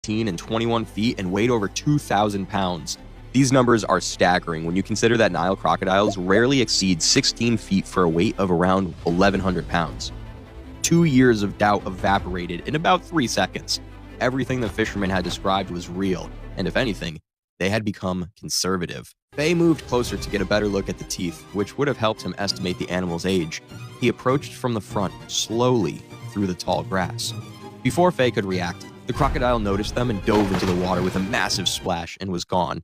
16 and 21 feet and weighed over 2,000 pounds. These numbers are staggering when you consider that Nile crocodiles rarely exceed 16 feet for a weight of around 1,100 pounds. 2 years of doubt evaporated in about 3 seconds. Everything the fishermen had described was real, and if anything, they had become conservative. Faye moved closer to get a better look at the teeth, which would have helped him estimate the animal's age. He approached from the front, slowly, through the tall grass. Before Faye could react, the crocodile noticed them and dove into the water with a massive splash and was gone.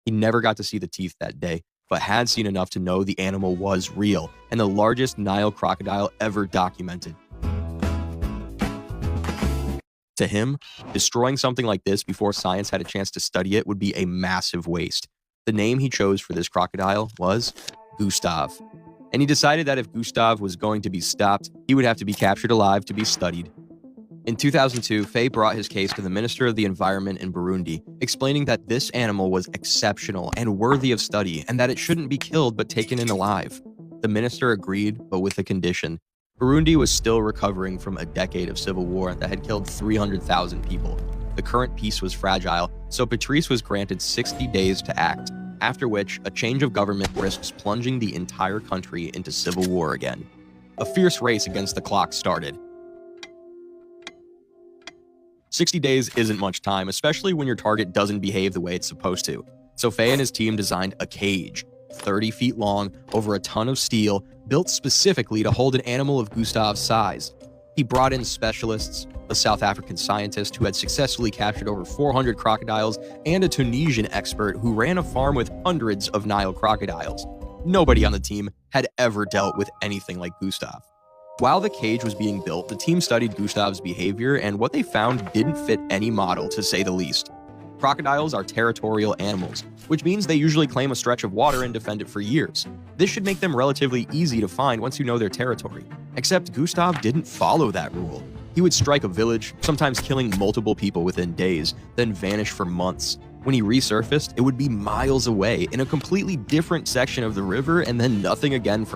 He never got to see the teeth that day, but had seen enough to know the animal was real and the largest Nile crocodile ever documented. To him, destroying something like this before science had a chance to study it would be a massive waste. The name he chose for this crocodile was Gustav. And he decided that if Gustav was going to be stopped, he would have to be captured alive to be studied. In 2002, Faye brought his case to the Minister of the Environment in Burundi, explaining that this animal was exceptional and worthy of study and that it shouldn't be killed but taken in alive. The minister agreed, but with a condition. Burundi was still recovering from a decade of civil war that had killed 300,000 people. The current peace was fragile, so Patrice was granted 60 days to act, after which a change of government risks plunging the entire country into civil war again. A fierce race against the clock started. 60 days isn't much time, especially when your target doesn't behave the way it's supposed to. So Faye and his team designed a cage, 30 feet long, over a ton of steel, built specifically to hold an animal of Gustav's size. He brought in specialists, a South African scientist who had successfully captured over 400 crocodiles, and a Tunisian expert who ran a farm with hundreds of Nile crocodiles. Nobody on the team had ever dealt with anything like Gustav. While the cage was being built, the team studied Gustav's behavior, and what they found didn't fit any model, to say the least. Crocodiles are territorial animals, which means they usually claim a stretch of water and defend it for years. This should make them relatively easy to find once you know their territory. Except Gustav didn't follow that rule. He would strike a village, sometimes killing multiple people within days, then vanish for months. When he resurfaced, it would be miles away in a completely different section of the river and then nothing again for